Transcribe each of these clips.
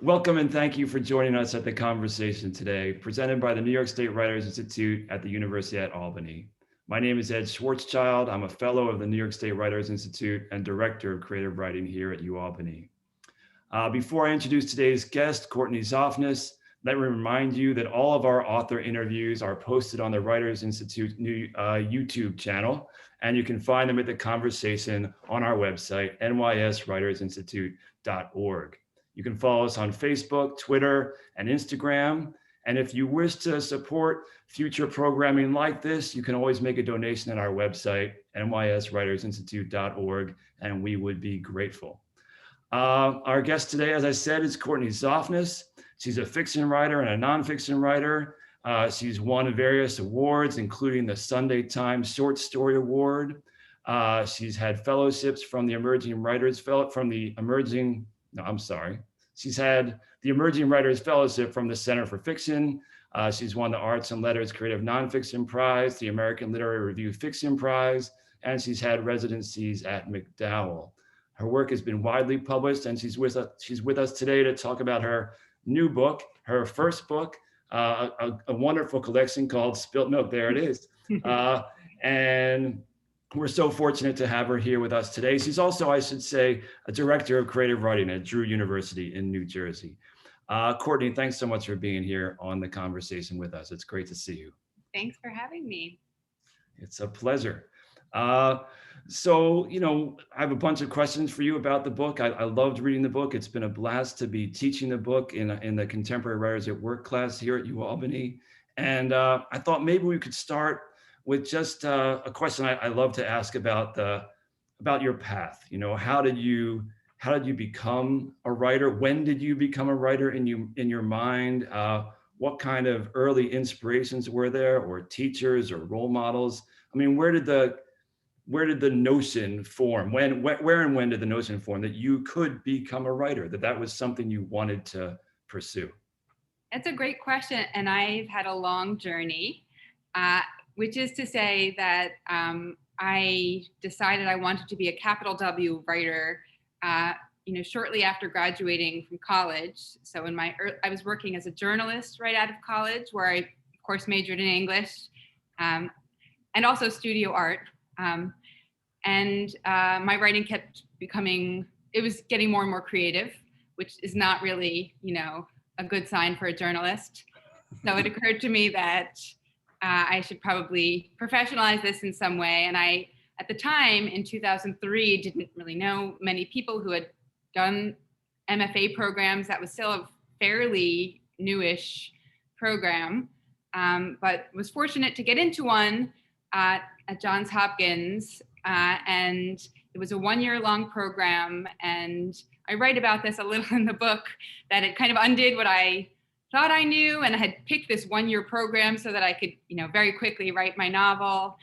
Welcome and thank you for joining us at the conversation today, presented by the New York State Writers Institute at the University at Albany. My name is Ed Schwarzschild. I'm a fellow of the New York State Writers Institute and director of creative writing here at UAlbany. Before I introduce today's guest, Courtney Zoffness, let me remind you that all of our author interviews are posted on the Writers Institute new YouTube channel, and you can find them at the conversation on our website, nyswritersinstitute.org. You can follow us on Facebook, Twitter, and Instagram. And if you wish to support future programming like this, you can always make a donation at our website, nyswritersinstitute.org, and we would be grateful. Our guest today, as I said, is Courtney Zoffness. She's a fiction writer and a nonfiction writer. She's won various awards, including the Sunday Times Short Story Award. She's had fellowships from the She's had the Emerging Writers Fellowship from the Center for Fiction. She's won the Arts and Letters Creative Nonfiction Prize, the American Literary Review Fiction Prize, and she's had residencies at MacDowell. Her work has been widely published, and she's with us today to talk about her new book, her first book, a wonderful collection called Spilt Milk. There it is. And we're so fortunate to have her here with us today. She's also, I should say, a director of creative writing at Drew University in New Jersey. Courtney, thanks so much for being here on the conversation with us. It's great to see you. Thanks for having me. It's a pleasure. So, I have a bunch of questions for you about the book. I loved reading the book. It's been a blast to be teaching the book in the Contemporary Writers at Work class here at UAlbany. And I thought maybe we could start with just a question I love to ask about your path. How did you become a writer? When did you become a writer in your mind? What kind of early inspirations were there, or teachers or role models? I mean, where did the notion form? Where and when did the notion form that you could become a writer, that was something you wanted to pursue? That's a great question, and I've had a long journey. Which is to say that I decided I wanted to be a capital W writer, shortly after graduating from college. So I was working as a journalist right out of college, where I, of course, majored in English and also studio art. My writing kept was getting more and more creative, which is not really, a good sign for a journalist. So it occurred to me that I should probably professionalize this in some way. And I, at the time in 2003, didn't really know many people who had done MFA programs. That was still a fairly newish program, but was fortunate to get into one at Johns Hopkins. And it was a one-year-long program. And I write about this a little in the book, that it kind of undid what I thought I knew, and I had picked this one-year program so that I could, very quickly write my novel.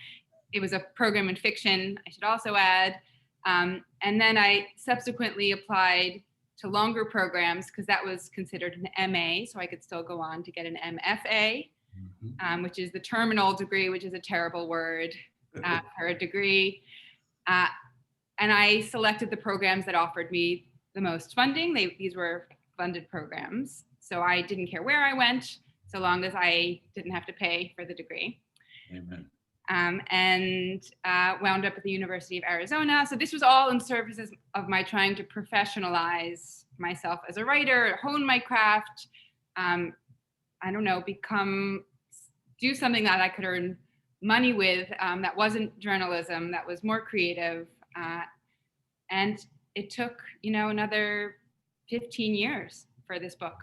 It was a program in fiction, I should also add. And then I subsequently applied to longer programs because that was considered an MA, so I could still go on to get an MFA, which is the terminal degree, which is a terrible word for a degree. And I selected the programs that offered me the most funding. These were funded programs. So I didn't care where I went, so long as I didn't have to pay for the degree. Amen. And wound up at the University of Arizona. So this was all in service of my trying to professionalize myself as a writer, hone my craft, do something that I could earn money with, that wasn't journalism, that was more creative. And it took, another 15 years for this book.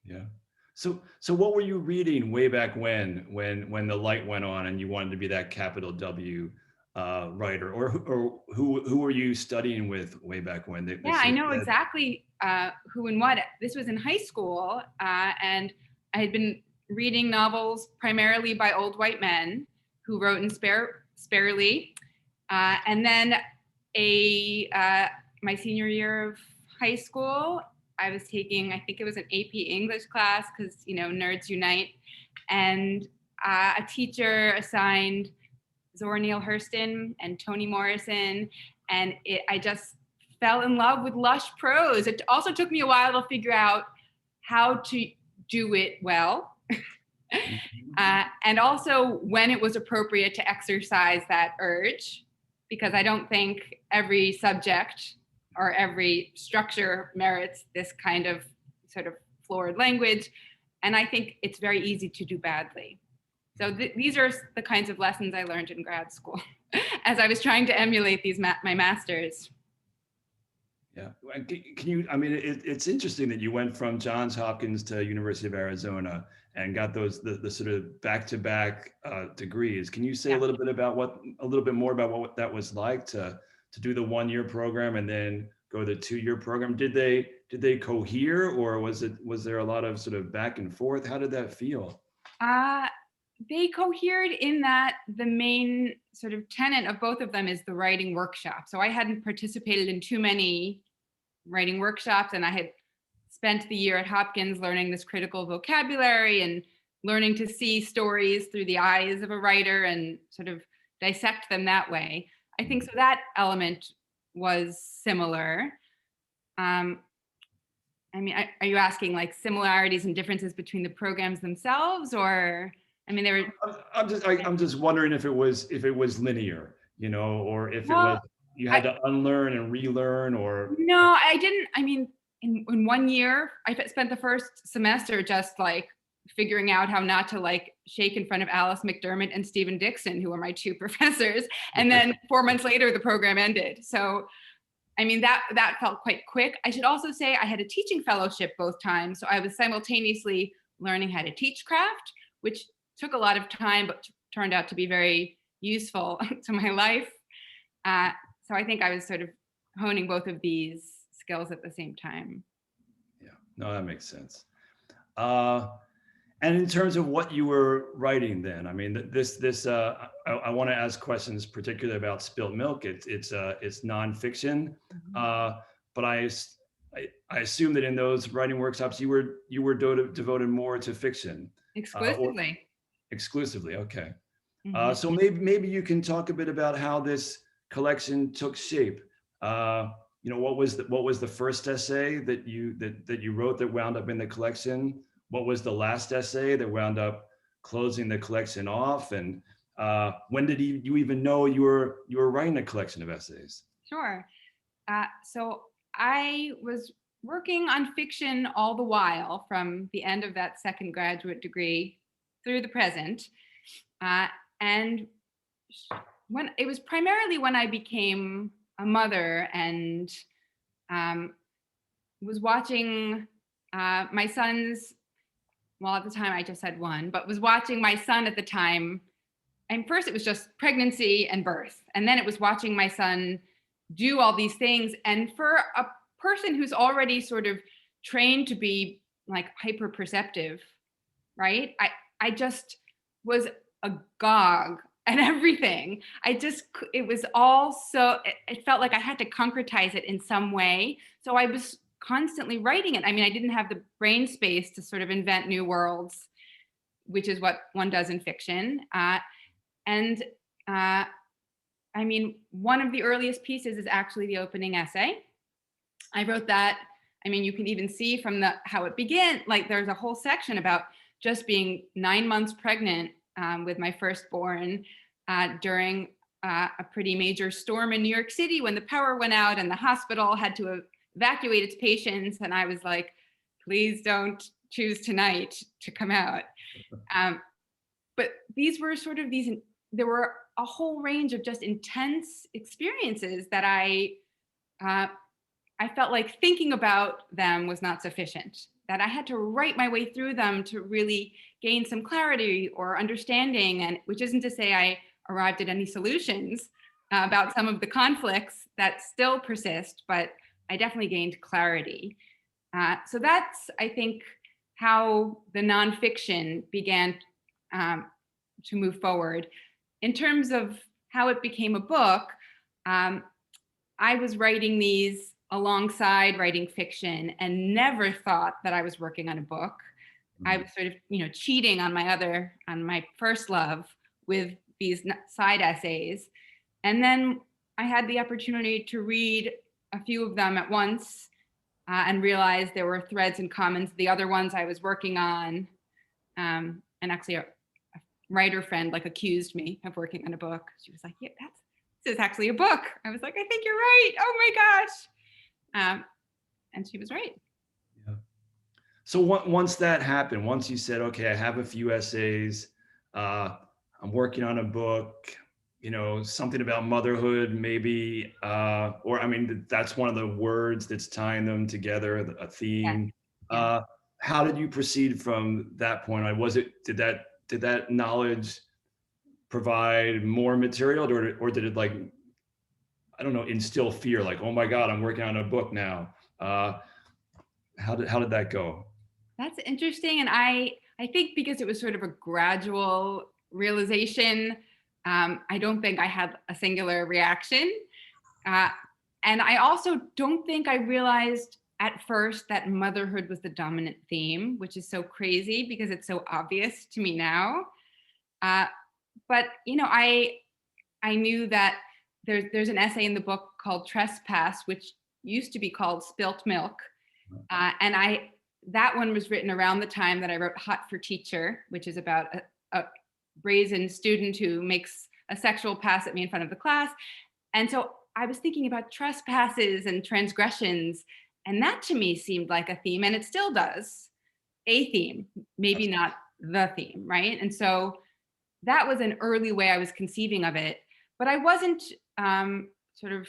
Yeah. So what were you reading way back when the light went on and you wanted to be that capital W writer, or who were you studying with way back when? I know exactly who and what. This was in high school, and I had been reading novels primarily by old white men who wrote in sparely, and then my senior year of high school, I was taking, I think it was an AP English class, because, nerds unite. And a teacher assigned Zora Neale Hurston and Toni Morrison. And I just fell in love with lush prose. It also took me a while to figure out how to do it well. And also when it was appropriate to exercise that urge, because I don't think every subject or every structure merits this kind of sort of florid language. And I think it's very easy to do badly. So these are the kinds of lessons I learned in grad school as I was trying to emulate these my masters. Yeah, can you, I mean, it's interesting that you went from Johns Hopkins to University of Arizona and got those, the sort of back-to-back degrees. Can you say a little bit more about what that was like to do the 1-year program and then go the 2-year program? Did they cohere, or was there a lot of sort of back and forth? How did that feel? They cohered in that the main sort of tenet of both of them is the writing workshop. So I hadn't participated in too many writing workshops, and I had spent the year at Hopkins learning this critical vocabulary and learning to see stories through the eyes of a writer and sort of dissect them that way. I think so that element was similar. I mean, are you asking like similarities and differences between the programs themselves, or? I mean, they were. I'm just wondering if it was linear, you know, or if it was you had to unlearn and relearn, or. No, I didn't. I mean, in 1 year, I spent the first semester just like figuring out how not to like shake in front of Alice McDermott and Stephen Dixon, who were my 2 professors. And then 4 months later, the program ended. So, I mean, that felt quite quick. I should also say I had a teaching fellowship both times. So I was simultaneously learning how to teach craft, which took a lot of time, but turned out to be very useful to my life. So I think I was sort of honing both of these skills at the same time. Yeah, no, that makes sense. And in terms of what you were writing then, I mean, I want to ask questions particularly about Spilt Milk. It's nonfiction, but I assume that in those writing workshops you were devoted more to fiction. Exclusively, okay. So maybe you can talk a bit about how this collection took shape. You know, what was the first essay that you wrote that wound up in the collection? What was the last essay that wound up closing the collection off? And when did you even know you were writing a collection of essays? Sure. So I was working on fiction all the while from the end of that second graduate degree through the present. And when it was primarily when I became a mother and was watching my son's, well, at the time I just had one, but was watching my son at the time. And first it was just pregnancy and birth. And then it was watching my son do all these things. And for a person who's already sort of trained to be like hyper perceptive, right? I just was agog at everything. It was all so, it felt like I had to concretize it in some way. So I was constantly writing it. I mean, I didn't have the brain space to sort of invent new worlds, which is what one does in fiction. I mean, one of the earliest pieces is actually the opening essay. I wrote that. I mean, you can even see from how it began, like there's a whole section about just being 9 months pregnant with my firstborn during a pretty major storm in New York City when the power went out and the hospital had to evacuate its patients. And I was like, please don't choose tonight to come out. But these were sort of there were a whole range of just intense experiences that I felt like thinking about them was not sufficient, that I had to write my way through them to really gain some clarity or understanding, and which isn't to say I arrived at any solutions about some of the conflicts that still persist, but I definitely gained clarity. So that's, I think, how the nonfiction began to move forward. In terms of how it became a book, I was writing these alongside writing fiction and never thought that I was working on a book. I was sort of, cheating on my first love with these side essays. And then I had the opportunity to read a few of them at once and realized there were threads and commons. The other ones I was working on, and actually a writer friend like accused me of working on a book. She was like, yeah, this is actually a book. I was like, I think you're right. Oh my gosh. And she was right. Yeah. So once that happened, once you said, okay, I have a few essays, I'm working on a book, something about motherhood, maybe, or I mean, that's one of the words that's tying them together, a theme. Yeah. How did you proceed from that point on? Did that knowledge provide more material, or did it, like, I don't know, instill fear, like, oh my God, I'm working on a book now? How did that go? That's interesting. And I think because it was sort of a gradual realization, I don't think I had a singular reaction. And I also don't think I realized at first that motherhood was the dominant theme, which is so crazy because it's so obvious to me now. But I knew that there's an essay in the book called Trespass, which used to be called Spilt Milk. And that one was written around the time that I wrote Hot for Teacher, which is about a brazen student who makes a sexual pass at me in front of the class. And so I was thinking about trespasses and transgressions, and that to me seemed like a theme, and it still does, a theme, maybe not the theme, right? And so that was an early way I was conceiving of it, but I wasn't sort of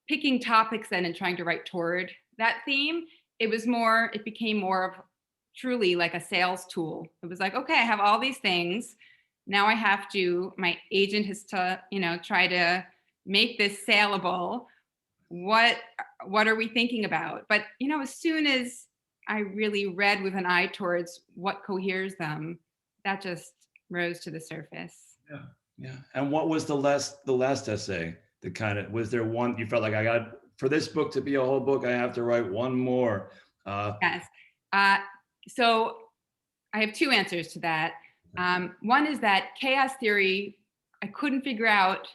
picking topics then and trying to write toward that theme. It became more of truly like a sales tool. It was like, okay, I have all these things. Now my agent has to, try to make this saleable. What are we thinking about? But, as soon as I really read with an eye towards what coheres them, that just rose to the surface. Yeah. Yeah. And what was the last essay? Was there one you felt like, for this book to be a whole book, I have to write one more? Yes. So I have two answers to that. One is that chaos theory, I couldn't figure out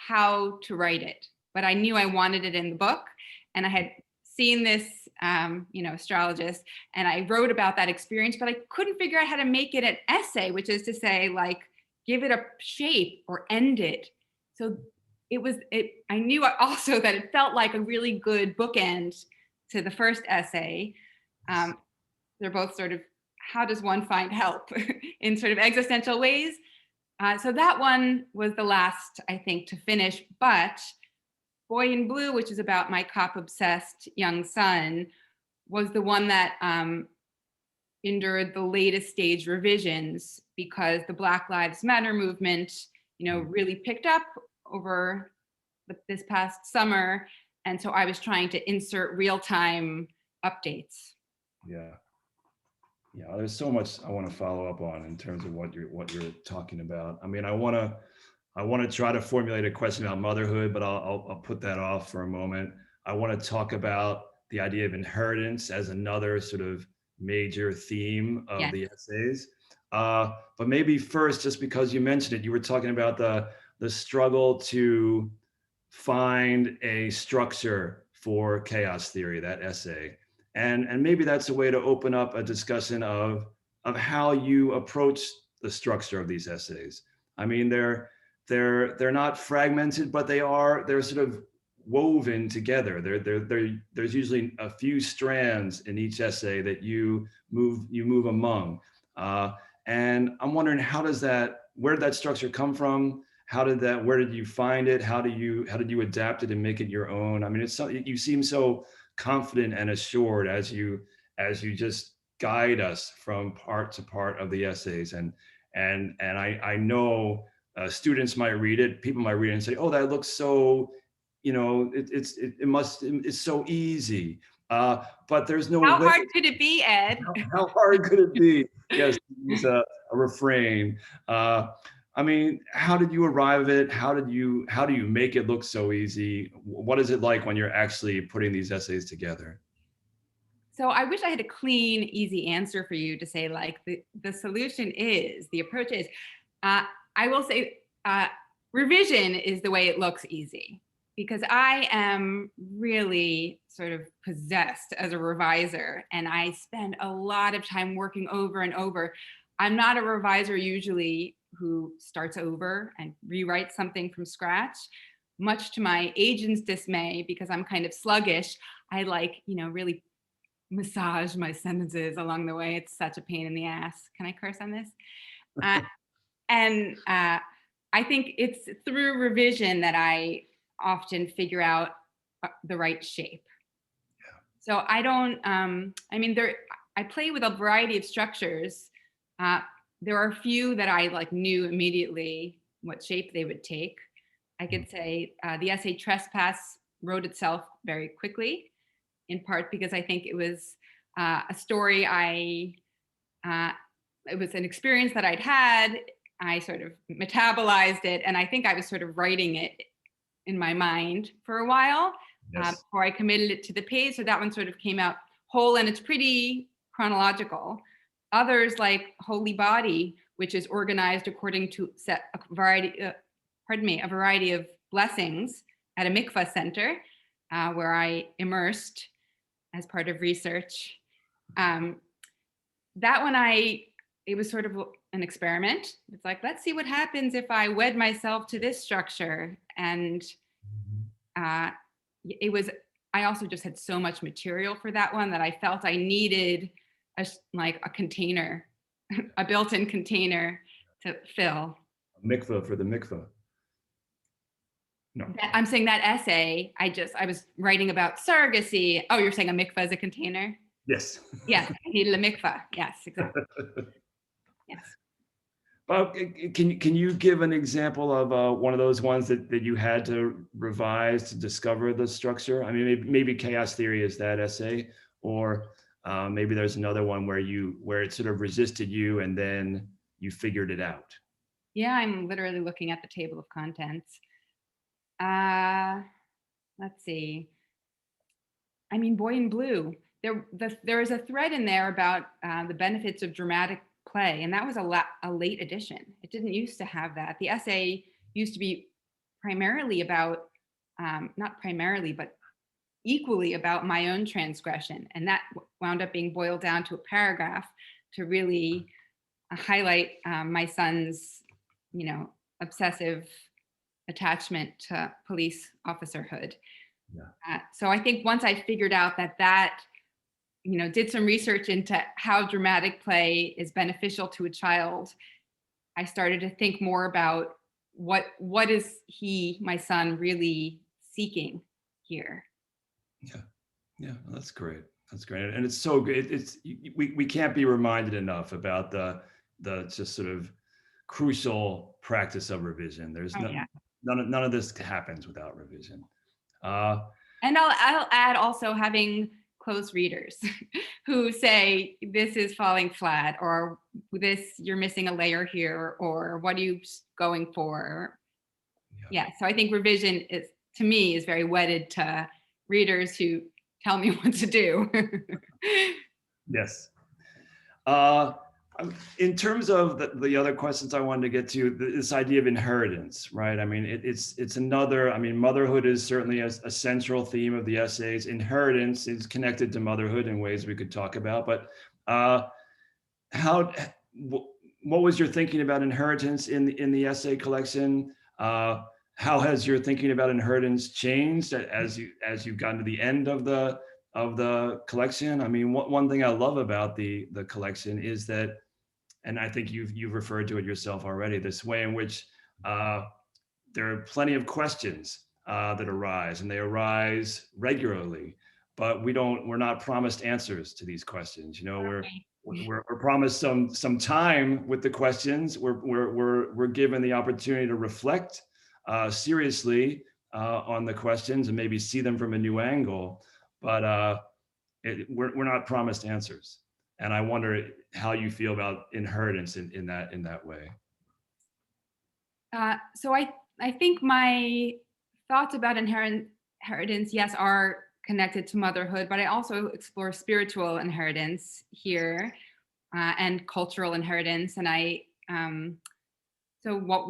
how to write it, but I knew I wanted it in the book. And I had seen this, astrologist, and I wrote about that experience, but I couldn't figure out how to make it an essay, which is to say, like, give it a shape or end it. So I knew also that it felt like a really good bookend to the first essay. They're both sort of, how does one find help in sort of existential ways? So that one was the last, I think, to finish. But Boy in Blue, which is about my cop-obsessed young son, was the one that endured the latest stage revisions because the Black Lives Matter movement, really picked up over this past summer. And so I was trying to insert real-time updates. Yeah. Yeah, there's so much I want to follow up on in terms of what you're talking about. I mean, I want to try to formulate a question about motherhood, but I'll put that off for a moment. I want to talk about the idea of inheritance as another sort of major theme of the essays. But maybe first, just because you mentioned it, you were talking about the struggle to find a structure for chaos theory, that essay. And maybe that's a way to open up a discussion of how you approach the structure of these essays. I mean, they're not fragmented, but they're sort of woven together. There's usually a few strands in each essay that you move among. And I'm wondering, where did that structure come from? Where did you find it? How did you adapt it and make it your own? I mean, you seem so confident and assured as you just guide us from part to part of the essays, and I know students might read it, people might read it and say, oh, that looks so, it's so easy, but there's no How way. hard could it be, Ed? How hard could it be? Yes, it's a refrain. I mean, how did you arrive at it? How do you make it look so easy? What is it like when you're actually putting these essays together? So I wish I had a clean, easy answer for you to say, like, the solution is, the approach is. I will say revision is the way it looks easy. because I am really sort of possessed as a reviser, and I spend a lot of time working over and over. I'm not a reviser usually who starts over and rewrites something from scratch. Much to my agent's dismay, because I'm kind of sluggish, I like, really massage my sentences along the way. It's such a pain in the ass. Can I curse on this? Uh, and I think it's through revision that I often figure out the right shape. So I don't, I play with a variety of structures. There are a few that I like knew immediately what shape they would take. I could say the essay Trespass wrote itself very quickly, in part because I think it was a story it was an experience that I'd had. I sort of metabolized it, and I think I was sort of writing it in my mind for a while before I committed it to the page. So that one sort of came out whole, and it's pretty chronological. Others, like Holy Body, which is organized according to a variety of blessings at a mikvah center, where I immersed as part of research. That one, it was sort of an experiment. It's like, let's see what happens if I wed myself to this structure. And I also just had so much material for that one that I felt I needed a container, a built-in container to fill. A mikvah for the mikvah. No. I'm saying that essay, I was writing about surrogacy. Oh, you're saying a mikvah is a container? Yes. Yes, I needed a mikvah. Yes, exactly. Yes. Can you give an example of one of those ones that you had to revise to discover the structure? I mean, maybe Chaos Theory is that essay, or maybe there's another one where it sort of resisted you and then you figured it out. Yeah, I'm literally looking at the table of contents. Let's see. I mean, Boy in Blue. There is a thread in there about the benefits of dramatic play, and that was a late edition. It didn't used to have that. The essay used to be primarily about, not primarily, but equally about my own transgression, and that wound up being boiled down to a paragraph to really highlight my son's, obsessive attachment to police officerhood. Yeah. So I think once I figured out that did some research into how dramatic play is beneficial to a child, I started to think more about what is my son, really seeking here. Yeah, that's great. That's great, and it's so good. We can't be reminded enough about the just sort of crucial practice of revision. There's none of this happens without revision. And I'll add also having close readers who say, this is falling flat, or this, you're missing a layer here, or what are you going for? Yeah, so I think revision to me is very wedded to readers who tell me what to do. Yes. In terms of the other questions I wanted to get to, this idea of inheritance, right? I mean, it's another, I mean, motherhood is certainly a central theme of the essays. Inheritance is connected to motherhood in ways we could talk about, but what was your thinking about inheritance in the essay collection? How has your thinking about inheritance changed as you've gotten to the end of the collection? I mean, one thing I love about the collection is that, and I think you've referred to it yourself already, this way in which there are plenty of questions that arise, and they arise regularly, but we're not promised answers to these questions. We're promised some time with the questions. We're given the opportunity to reflect seriously on the questions and maybe see them from a new angle, but we're not promised answers. And I wonder how you feel about inheritance in that way. So I think my thoughts about inheritance, yes, are connected to motherhood, but I also explore spiritual inheritance here and cultural inheritance. And so what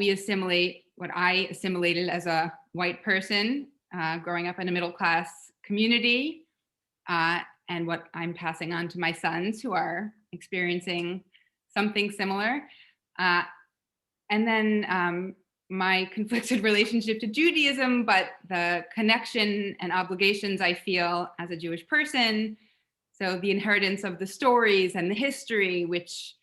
I assimilated as a white person growing up in a middle-class community, and what I'm passing on to my sons who are experiencing something similar. And then my conflicted relationship to Judaism, but the connection and obligations I feel as a Jewish person. So the inheritance of the stories and the history, which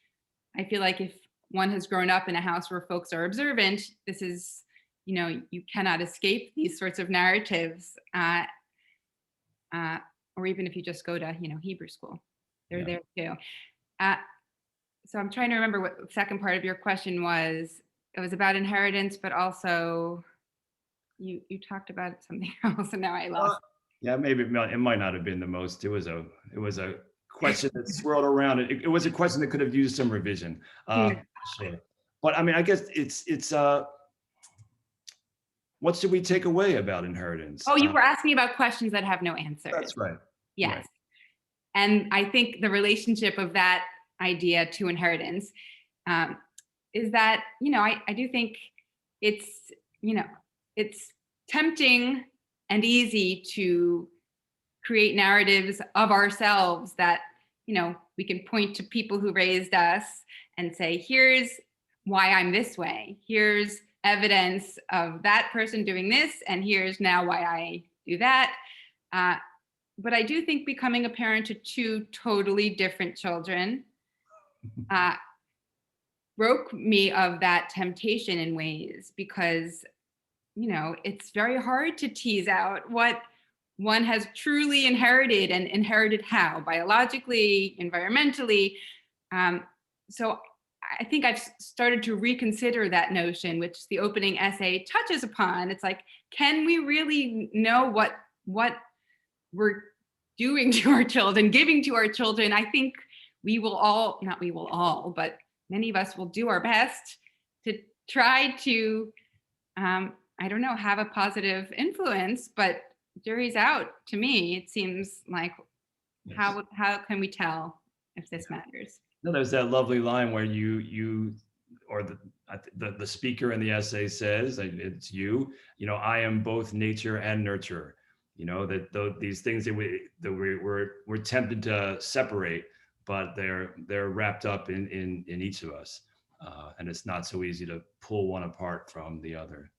I feel like if one has grown up in a house where folks are observant, this is, you cannot escape these sorts of narratives. Or even if you just go to, Hebrew school, they're there too. So I'm trying to remember what the second part of your question was. It was about inheritance, but also you talked about something else, and now I lost. Yeah, maybe it might not have been the most. It was a question that swirled around. It was a question that could have used some revision. Sure. But I mean, I guess it's what should we take away about inheritance? Oh, you were asking about questions that have no answers. That's right. Yes. Right. And I think the relationship of that idea to inheritance is that, I do think it's, it's tempting and easy to create narratives of ourselves that, we can point to people who raised us and say, here's why I'm this way. Here's evidence of that person doing this, and here's now why I do that. But I do think becoming a parent to two totally different children broke me of that temptation in ways, because, it's very hard to tease out what one has truly inherited, and inherited how, biologically, environmentally. So I think I've started to reconsider that notion, which the opening essay touches upon. It's like, can we really know what we're doing to our children, giving to our children? I think but many of us will do our best to try to, have a positive influence, but jury's out to me. It seems like, yes. How can we tell if this matters? No, there's that lovely line where you or the speaker in the essay says, it's you, I am both nature and nurture. That these things that we're tempted to separate, but they're wrapped up in each of us, and it's not so easy to pull one apart from the other.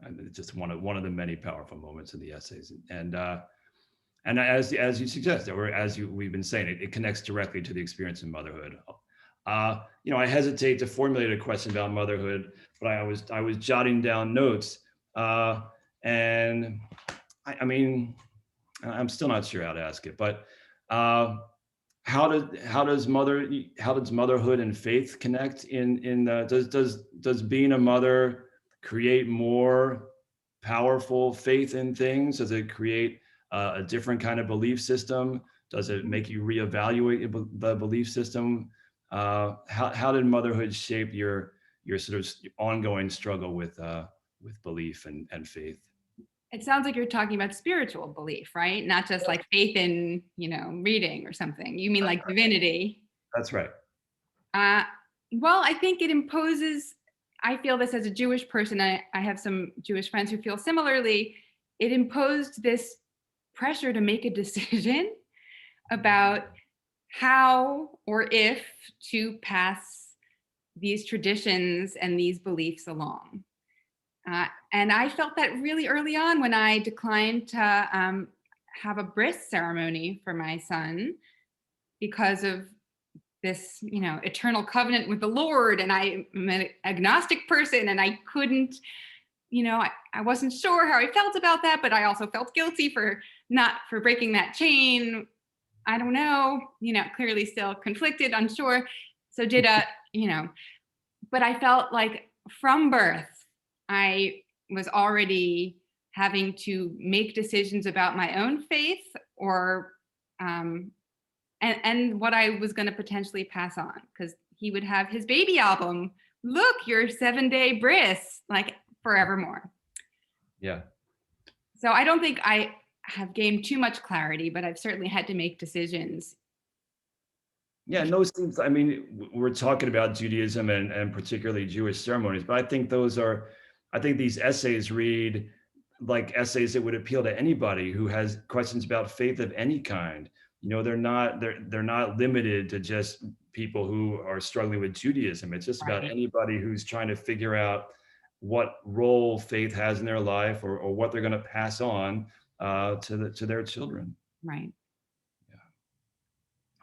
And it's just one of the many powerful moments in the essays, and as you suggest, or we've been saying, it connects directly to the experience of motherhood. I hesitate to formulate a question about motherhood, but I was jotting down notes, and I mean, I'm still not sure how to ask it, but how does motherhood and faith connect? Does being a mother create more powerful faith in things? Does it create a different kind of belief system? Does it make you reevaluate the belief system? How did motherhood shape your sort of ongoing struggle with belief and faith? It sounds like you're talking about spiritual belief, right? Not just like faith in, reading or something. You mean like divinity? That's right. Well, I think it imposes, I feel this as a Jewish person. I have some Jewish friends who feel similarly. It imposed this pressure to make a decision about how or if to pass these traditions and these beliefs along. And I felt that really early on when I declined to have a bris ceremony for my son because of this, eternal covenant with the Lord. And I'm an agnostic person, and I couldn't, I wasn't sure how I felt about that, but I also felt guilty for breaking that chain. I don't know, clearly still conflicted, unsure. So but I felt like from birth, I was already having to make decisions about my own faith, or and what I was going to potentially pass on, because he would have his baby album. Look, your 7-day bris, like forevermore. Yeah. So I don't think I have gained too much clarity, but I've certainly had to make decisions. Yeah, no, I mean, we're talking about Judaism and particularly Jewish ceremonies, but I think these essays read like essays that would appeal to anybody who has questions about faith of any kind. You know, they're not limited to just people who are struggling with Judaism. It's just about Right. anybody who's trying to figure out what role faith has in their life, or what they're going to pass on to their children. Right.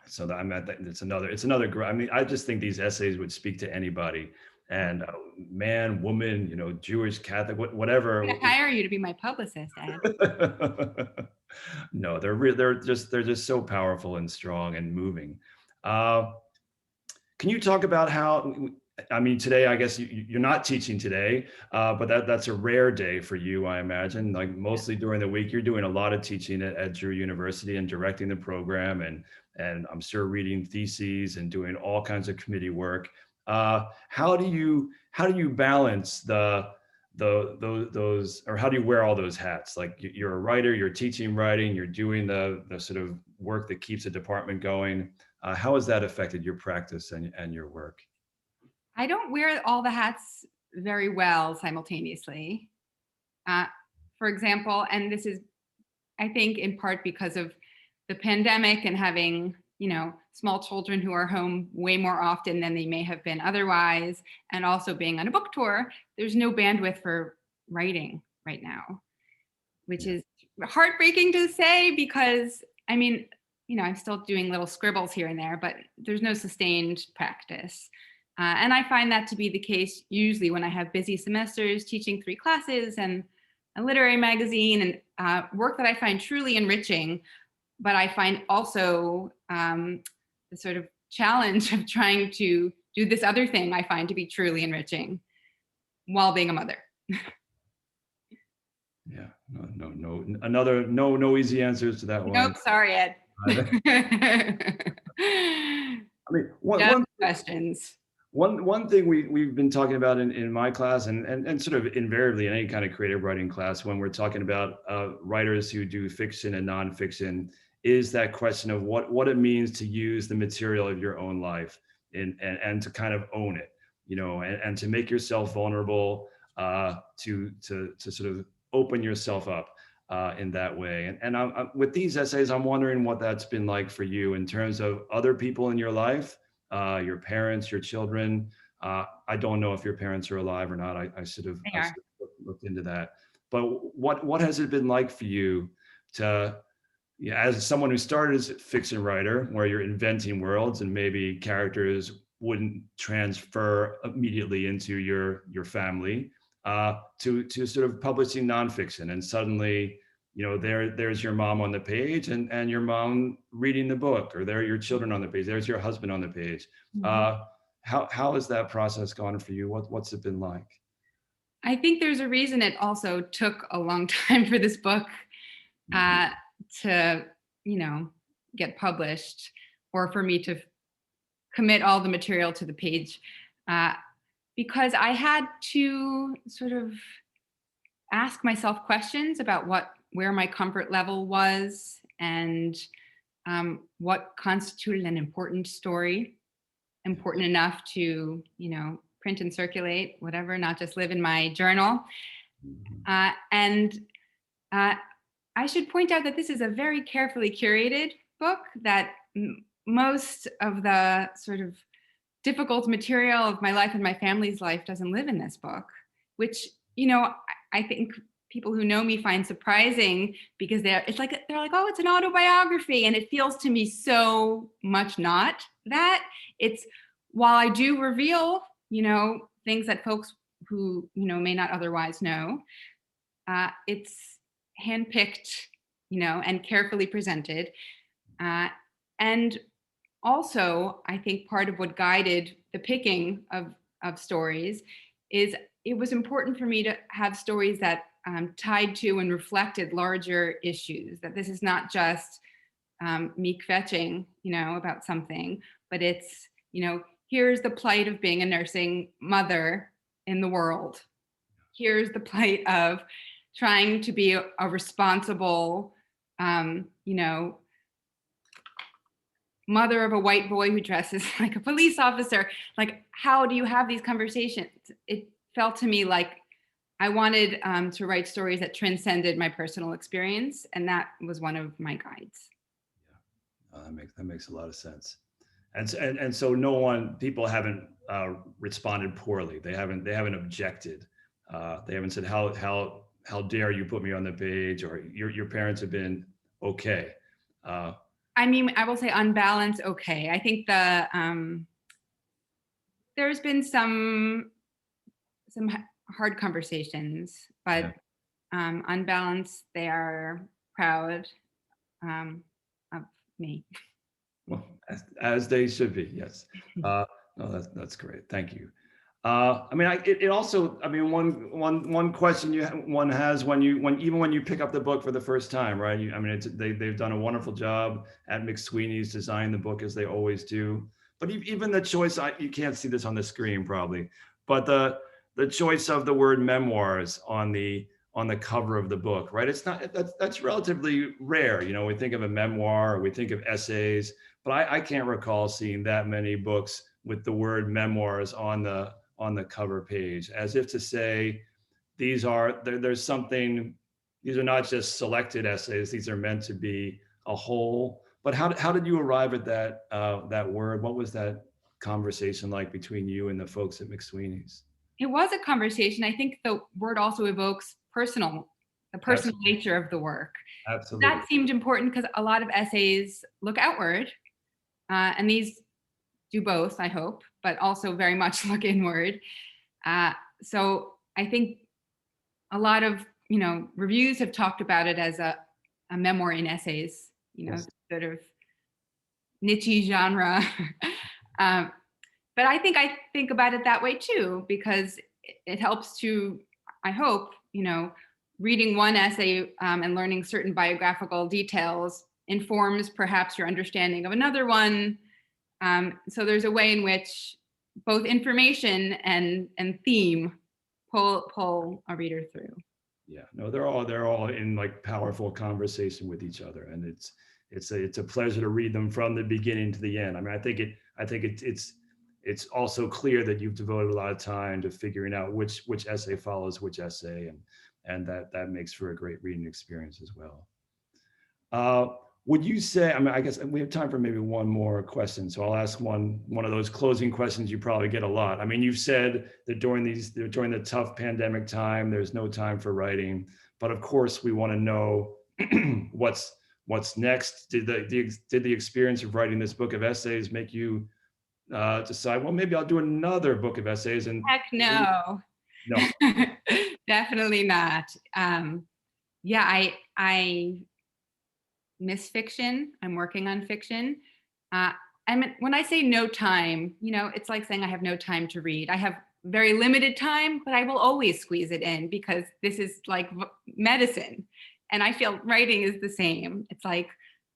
So that, I'm at that, it's another I mean, I just think these essays would speak to anybody, and man, woman, you know, Jewish, Catholic, whatever. I'm gonna hire you to be my publicist, Ed. No, they're just so powerful and strong and moving. Can you talk about how, I mean, today, I guess you're not teaching today, but that's a rare day for you, I imagine. Like mostly during the week, you're doing a lot of teaching at Drew University and directing the program, and I'm sure reading theses and doing all kinds of committee work. How do you balance those, or how do you wear all those hats? Like you're a writer, you're teaching writing, you're doing the sort of work that keeps the department going. How has that affected your practice and your work? I don't wear all the hats very well simultaneously. For example, and this is, I think, in part because of the pandemic and having, you know, small children who are home way more often than they may have been otherwise, and also being on a book tour, there's no bandwidth for writing right now, which is heartbreaking to say because, I mean, you know, I'm still doing little scribbles here and there, but there's no sustained practice. And I find that to be the case usually when I have busy semesters teaching 3 classes and a literary magazine and work that I find truly enriching. But I find also the sort of challenge of trying to do this other thing I find to be truly enriching while being a mother. Yeah, no easy answers to that one. Nope, sorry, Ed. I mean, Questions. One thing we've been talking about in my class, and sort of invariably in any kind of creative writing class when we're talking about writers who do fiction and nonfiction, is that question of what it means to use the material of your own life and to kind of own it, you know, and to make yourself vulnerable, to sort of open yourself up in that way. And I'm, with these essays, I'm wondering what that's been like for you in terms of other people in your life, your parents, your children. I don't know if your parents are alive or not. I should have looked into that. But what has it been like for you to, yeah, as someone who started as a fiction writer, where you're inventing worlds and maybe characters wouldn't transfer immediately into your family, to sort of publishing nonfiction, and suddenly, you know, there's your mom on the page, and your mom reading the book, or there are your children on the page, there's your husband on the page. How has that process gone for you? What's it been like? I think there's a reason it also took a long time for this book to, you know, get published, or for me to commit all the material to the page, because I had to sort of ask myself questions about where my comfort level was, and what constituted an important story, important enough to, you know, print and circulate, whatever, not just live in my journal. And I should point out that this is a very carefully curated book, that most of the sort of difficult material of my life and my family's life doesn't live in this book, which, you know, I think people who know me find surprising, because they're like, oh, it's an autobiography. And it feels to me so much not that. It's, while I do reveal, you know, things that folks who, you know, may not otherwise know, it's handpicked, you know, and carefully presented. And also, I think part of what guided the picking of stories is it was important for me to have stories that tied to and reflected larger issues, that this is not just me fetching, you know, about something, but it's, you know, here's the plight of being a nursing mother in the world. Here's the plight of trying to be a responsible, you know, mother of a white boy who dresses like a police officer. Like, how do you have these conversations? It felt to me like I wanted to write stories that transcended my personal experience, and that was one of my guides. Yeah, that makes a lot of sense. And so people haven't responded poorly. They haven't objected. They haven't said how dare you put me on the page, or your parents have been okay. I mean, I will say on balance, okay. I think there's been some hard conversations, but on balance, they are proud of me. Well, as they should be, yes. No, that's great. Thank you. I mean, it also, I mean, one question one has when you pick up the book for the first time, right? I mean, they've done a wonderful job at McSweeney's designing the book, as they always do. But even the choice, you can't see this on the screen probably, but the choice of the word memoirs on the cover of the book, right? It's not, that's relatively rare. You know, we think of a memoir, or we think of essays, but I can't recall seeing that many books with the word memoirs on the cover page, as if to say, there's something, these are not just selected essays, these are meant to be a whole. But how did you arrive at that word? What was that conversation like between you and the folks at McSweeney's? It was a conversation. I think the word also evokes the personal Absolutely. nature of the work. Absolutely. That seemed important because a lot of essays look outward, and these do both, I hope, but also very much look inward. So I think a lot of reviews have talked about it as a memoir in essays, Yes. sort of niche genre. But I think about it that way too, because it helps to, I hope, reading one essay and learning certain biographical details informs perhaps your understanding of another one. So there's a way in which both information and theme pull a reader through. Yeah, no, they're all in like powerful conversation with each other, and it's a pleasure to read them from the beginning to the end. I mean, I think it's also clear that you've devoted a lot of time to figuring out which essay follows which essay, and that makes for a great reading experience as well. Would you say, I mean, I guess we have time for maybe one more question, so I'll ask one of those closing questions you probably get a lot. I mean, you've said that during the tough pandemic time, there's no time for writing, but of course we want to know what's next. Did the experience of writing this book of essays make you decide, well, maybe I'll do another book of essays? And heck no. No. Definitely not. Yeah, I miss fiction. I'm working on fiction. When I say no time, it's like saying I have no time to read. I have very limited time, but I will always squeeze it in because this is like medicine. And I feel writing is the same. It's like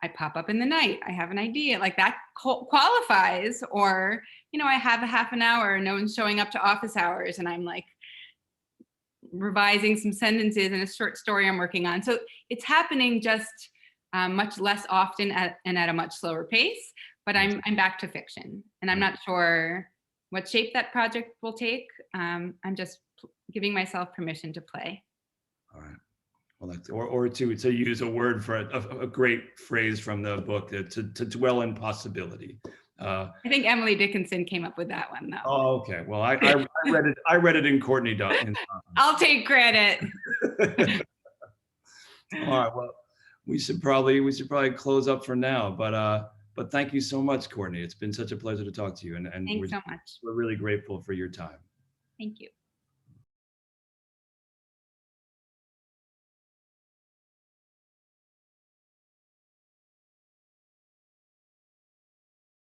I pop up in the night. I have an idea, like that qualifies. Or, I have a half an hour and no one's showing up to office hours and I'm like revising some sentences in a short story I'm working on. So it's happening just much less often and at a much slower pace, but I'm back to fiction, and I'm not sure what shape that project will take. I'm just giving myself permission to play. All right. Well, or to use a word for a great phrase from the book, to dwell in possibility. I think Emily Dickinson came up with that one, though. Oh, okay. Well, I read it in Courtney Zoffness. I'll take credit. All right. Well, we should probably close up for now, but thank you so much, Courtney. It's been such a pleasure to talk to you, and Thanks so much. We're really grateful for your time. Thank you.